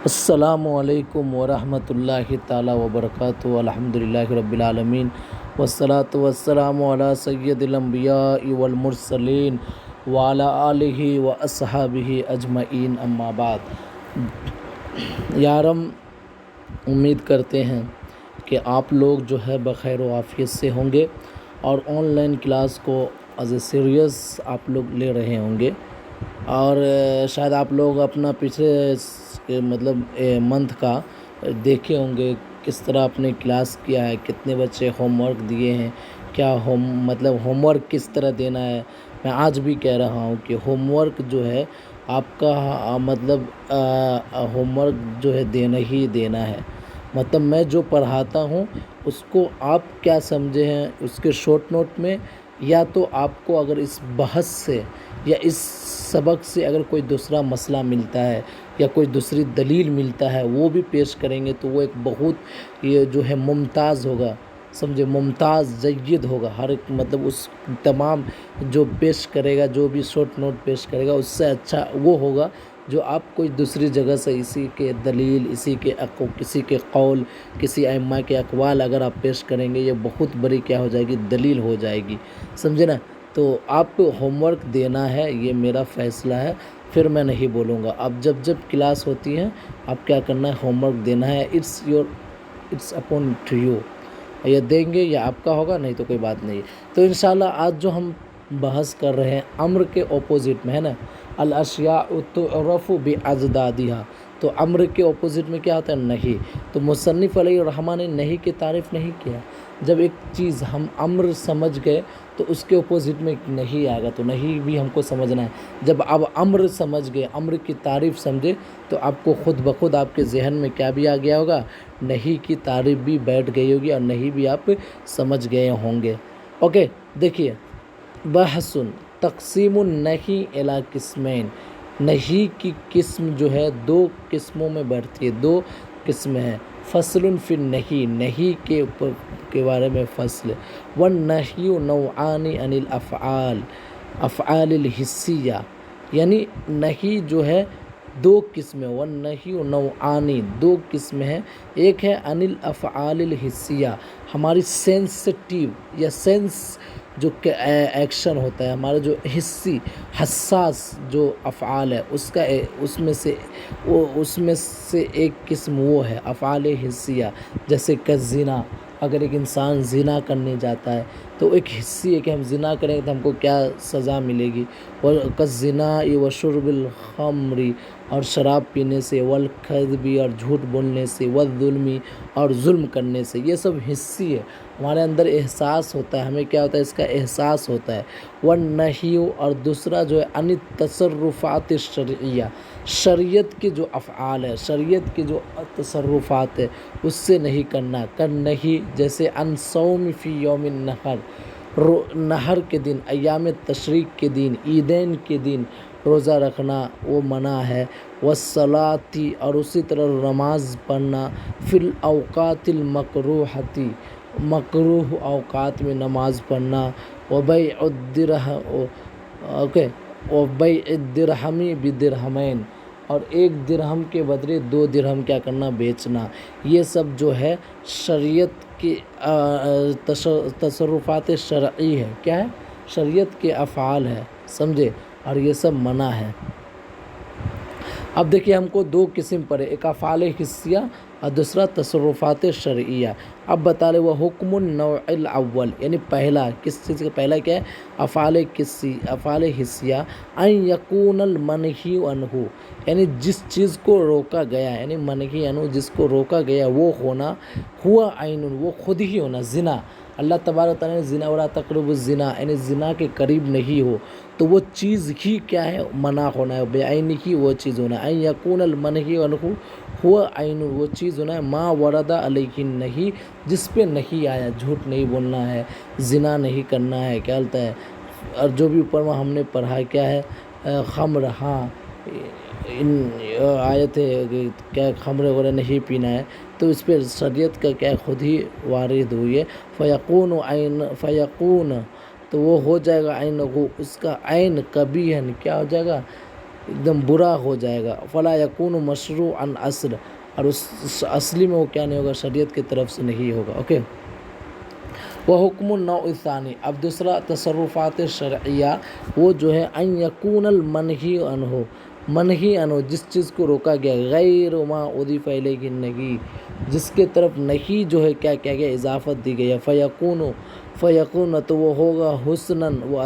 السلام علیکم ورحمۃ اللہ تعالی وبرکاتہ الحمدللہ رب العالمین والصلاة والسلام علی سید الانبیاء والمرسلین وعلی آلہ واصحابہ اجمعین اما بعد۔ یارم امید کرتے ہیں کہ آپ لوگ جو ہے بخیر و عافیت سے ہوں گے اور آن لائن کلاس کو ایز اے سیریس آپ لوگ لے رہے ہوں گے، اور شاید آپ لوگ اپنا پچھلے منتھ کا دیکھے ہوں گے کس طرح اپنے کلاس کیا ہے، کتنے بچے ہوم ورک دیے ہیں، کیا ہوم ورک کس طرح دینا ہے۔ میں آج بھی کہہ رہا ہوں کہ ہوم ورک جو ہے آپ کا ہوم ورک جو ہے دینا ہی دینا ہے۔ میں جو پڑھاتا ہوں اس کو آپ کیا سمجھے ہیں اس کے شارٹ نوٹ میں، یا تو آپ کو اگر اس بحث سے یا اس سبق سے اگر کوئی دوسرا مسئلہ ملتا ہے یا کوئی دوسری دلیل ملتا ہے وہ بھی پیش کریں گے تو وہ ایک بہت یہ جو ہے ممتاز ہوگا، سمجھے، ممتاز جید ہوگا۔ ہر ایک اس تمام جو پیش کرے گا، جو بھی شارٹ نوٹ پیش کرے گا، اس سے اچھا وہ ہوگا جو آپ کوئی دوسری جگہ سے اسی کے دلیل، کسی کے قول، کسی ائمہ کے اقوال اگر آپ پیش کریں گے، یہ بہت بڑی کیا ہو جائے گی، دلیل ہو جائے گی، سمجھے نا۔ تو آپ کو ہوم ورک دینا ہے، یہ میرا فیصلہ ہے، پھر میں نہیں بولوں گا۔ اب جب کلاس ہوتی ہے آپ کیا کرنا ہے، ہوم ورک دینا ہے، اٹس اپون ٹو یو، یہ دیں گے یا آپ کا ہوگا، نہیں تو کوئی بات نہیں۔ تو انشاءاللہ آج جو ہم بحث کر رہے ہیں امر کے اپوزٹ میں ہے نا، الاشیاء تعرف باجدادها، تو امر کے اپوزٹ میں کیا ہوتا ہے، نہیں۔ تو مصنف علیہ الرحمٰ نے نہیں کی تعریف نہیں کیا۔ جب ایک چیز ہم امر سمجھ گئے تو اس کے اپوزٹ میں نہیں آئے گا، تو نہیں بھی ہم کو سمجھنا ہے۔ جب آپ امر سمجھ گئے، امر کی تعریف سمجھے، تو آپ کو خود بخود آپ کے ذہن میں کیا بھی آ گیا ہوگا، نہیں کی تعریف بھی بیٹھ گئی ہوگی اور نہیں بھی آپ سمجھ گئے ہوں گے۔ اوکے، دیکھیے، بحث تقسیم النہی الی قسمین، نہیں کی قسم جو ہے دو قسموں میں بڑھتی ہے، دو قسمیں ہیں۔ فصل فی النہی، نہیں کے بارے میں فصل۔ والنہی نوعان عن الافعال، افعال الحسیہ، یعنی نہیں جو ہے دو قسمیں، والنہی نوعان، دو قسمیں ہیں۔ ایک ہے عن الافعال الحسیہ، ہماری سینسٹیو یا سینس جو ایکشن ہوتا ہے، ہمارا جو حسی حساس جو افعال ہے، اس میں سے ایک قسم وہ ہے افعال حسیہ، جیسے زنا۔ اگر ایک انسان زنا کرنے جاتا ہے تو ایک حسی ہے کہ ہم زنا کریں گے تو ہم کو کیا سزا ملے گی، والزنا وشرب الخمر، اور شراب پینے سے، والکذب، اور جھوٹ بولنے سے، والظلم، اور ظلم کرنے سے، یہ سب حسی ہے، ہمارے اندر احساس ہوتا ہے، ہمیں کیا ہوتا ہے، اس کا احساس ہوتا ہے۔ والنہی، اور دوسرا جو ہے عن التصرفات الشرعیہ، شریعت کے جو افعال ہے، شریعت کے جو تصرفات ہے اس سے نہیں کرنا۔ نہیں، جیسے عن صوم فی یوم النحر، نحر کے دن، ایام تشریق کے دن، عیدین کے دن روزہ رکھنا وہ منع ہے۔ والصلاۃ، اور اسی طرح نماز پڑھنا، فی الاوقات المکروہۃ، مکروہ اوقات میں نماز پڑھنا۔ وبیع الدرہم بدرہمین، اور ایک درہم کے بدلے دو درہم کیا کرنا، بیچنا۔ یہ سب جو ہے شریعت کی تصرفات شرعی ہے، کیا ہے، شریعت کے افعال ہے، سمجھے، اور یہ سب منع ہے۔ اب دیکھیے ہم کو دو قسم پڑے، ایک افعال حسیہ اور دوسرا تصرفات شرعیہ۔ اب بتا لے، وہ حکم النوع الاول، یعنی پہلا، کس چیز کا پہلا کیا ہے، افعال حسیہ، ان یکون المنہی عنہ، یعنی جس چیز کو روکا گیا، یعنی منہی عنہ جس کو روکا گیا وہ ہونا، ہوا عین، وہ خود ہی ہونا، زنا۔ اللہ تبارک تعالیٰ نے زنا ولا تقربوا الزنا، یعنی زنا کے قریب نہیں ہو، تو وہ چیز ہی کیا ہے، منع ہونا ہے، بعینہ ہی وہ چیز ہونا ہے۔ ان یکون المنہی عنہ ہوا عین، وہ چیز ہونا ہے، ما ورد علیہ النہی، جس پہ نہیں آیا، جھوٹ نہیں بولنا ہے، زنا نہیں کرنا ہے، کیا ہوتا ہے، اور جو بھی اوپر میں ہم نے پڑھا کیا ہے، خمر، ہاں آیت ہے کہ کیا خمر وغیرہ نہیں پینا ہے، تو اس پہ شریعت کا کیا خود ہی وارد ہوئی ہے۔ فیقون، تو وہ ہو جائے گا عینہ، اس کا عین قبیح، کیا ہو جائے گا، ایک دم برا ہو جائے گا. فلا یکون مشروعا اصل، اور اس اصلی میں وہ کیا نہیں ہوگا، شریعت کی طرف سے نہیں ہوگا. اوکے. وہ حکم النوع الثانی، اب دوسرا تصرفات شرعیہ وہ جو ہے ان یکون المنہی عنہ، منہی عنہ جس چیز کو روکا گیا، غیر ما اضیف الیہ النہی جس کے طرف نہیں جو ہے کیا کیا گیا، اضافت دی گئی ہے. فیکون تو وہ ہوگا حسناً، وہ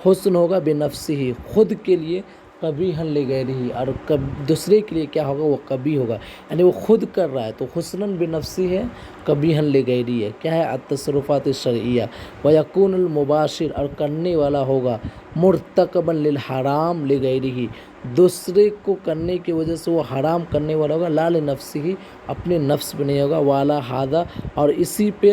حسن ہوگا بنفسہ خود کے لیے، قبیحا لغیرہ اور دوسرے کے لیے کیا ہوگا، وہ قبیح ہوگا. یعنی وہ خود کر رہا ہے تو حسناً بنفسہ ہے، قبیحا لغیرہ ہے. کیا ہے التصرفات الشرعیہ. ویکون المباشر اور کرنے والا ہوگا، مرتکبا للحرام لغیرہ دوسرے کو کرنے کی وجہ سے وہ حرام کرنے والا ہوگا، لا لنفسہ اپنے نفس پہ نہیں ہوگا. والا ھذا اور اسی پہ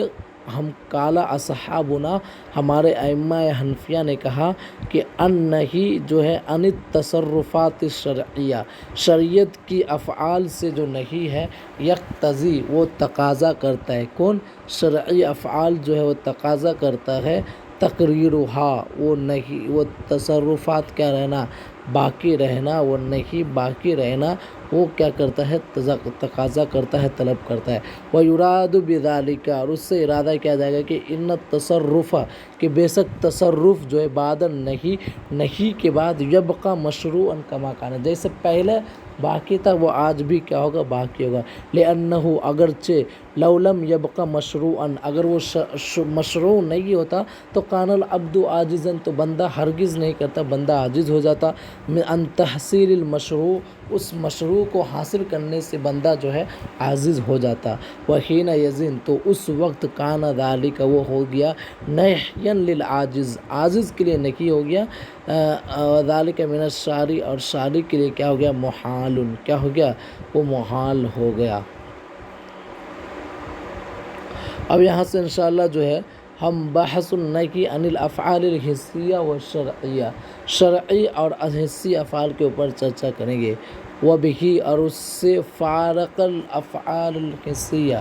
ہم کالا اصحابنا ہمارے ائمہ حنفیہ نے کہا کہ النہی جو ہے ان التصرفات الشرعیہ شریعت کی افعال سے جو نہیں ہے، یقتضی وہ تقاضا کرتا ہے. کون؟ شرعی افعال جو ہے وہ تقاضا کرتا ہے تقریرھا وہ نہیں، وہ تصرفات کیا رہنا، باقی رہنا، وہ نہیں باقی رہنا وہ کیا کرتا ہے، تقاضا کرتا ہے، طلب کرتا ہے. وَيُرَادُ بِذَلِكَ اور اس سے ارادہ کیا جائے گا کہ ان التصرف کہ بے شک تصرف جو ہے بعد نہیں کے بعد یبقى مشروعا کما کان جیسے پہلے باقی تھا وہ آج بھی کیا ہوگا، باقی ہوگا. لأنه اگرچہ لو لم يبقى مشروعا اگر وہ مشروع نہیں ہوتا تو کان العبد عاجزا تو بندہ ہرگز نہیں کرتا، بندہ عاجز ہو جاتا. من ان تحصیل المشروع اس مشروع کو حاصل کرنے سے بندہ جو ہے عاجز ہو جاتا. وحین یزن تو اس وقت کان ذالک وہ ہو گیا نہیا للعاجز عاجز کے لیے نہیں ہو گیا، ذالک من الشارع اور شارع کے لیے کیا ہو گیا، محال کیا ہو گیا، وہ محال ہو گیا. اب یہاں سے انشاءاللہ جو ہے ہم بحث النہی عن الافعال الحسیہ والشرعیہ شرعی اور حسی افعال کے اوپر چرچا کریں گے. وبہ اور اس سے فارق الافعال الحسیہ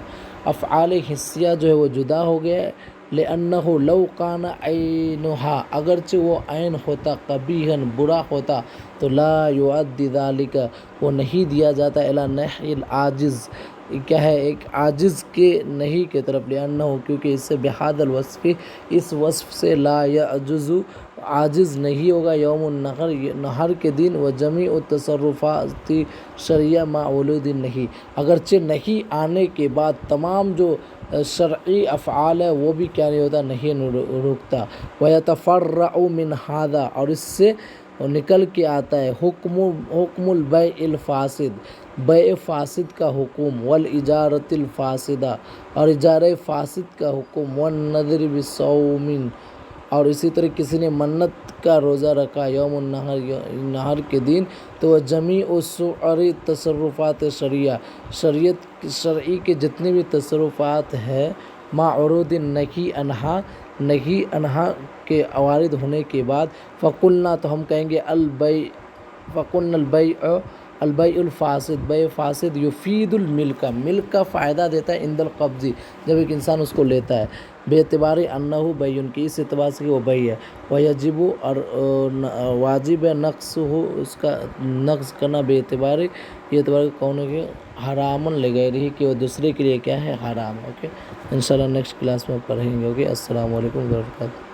افعال حسیہ جو ہے وہ جدا ہو گئے. لأنه لو کان عینھا اگرچہ وہ عین ہوتا، قبیحا برا ہوتا تو لا یؤدی ذلک وہ نہیں دیا جاتا الی نہی العاجز کیا ہے، ایک عاجز کے نہیں کی طرف. لأنہ کیونکہ اس سے بہذا الوصف اس وصف سے لا یعجز عاجز نہیں ہوگا یوم النحر نحر کے دن. وجمیع التصرفات شرعیہ مع وجود النہی اگرچہ نہیں آنے کے بعد تمام جو شرعی افعال ہے وہ بھی کیا نہیں ہوتا، نہیں رکتا. ویتفرع من ھذا اور اس سے نکل کے آتا ہے حکم البیع الفاسد بیع فاسد کا حکم، والاجارۃ الفاسدہ اور اجارہ فاسد کا حکم، والنذر بصوم اور اسی طرح کسی نے منت کا روزہ رکھا یوم النحر نحر کے دن تو جمیع السعر تصرفات شرعیہ شرعی کے جتنے بھی تصرفات ہیں مع عروض النہی عنہا نہی عنہا کے وارد ہونے کے بعد فقلنا تو ہم کہیں گے البیع الفاسد بیع فاسد یفید الملک ملک کا فائدہ دیتا ہے عند القبض جب ایک انسان اس کو لیتا ہے، بے اعتبار انہ بیع کی اس اعتبار سے کہ وہ بیع ہے. ویجب اور واجب ہے نقص ہو اس کا نقص کرنا بے اعتبار یہ اعتبار کون ہے کہ حرام لغیرہ کہ وہ دوسرے کے لیے کیا ہے، حرام. اوکے انشاءاللہ نیکسٹ کلاس میں پڑھیں گے. اوکے السلام علیکم ورحمۃ اللہ.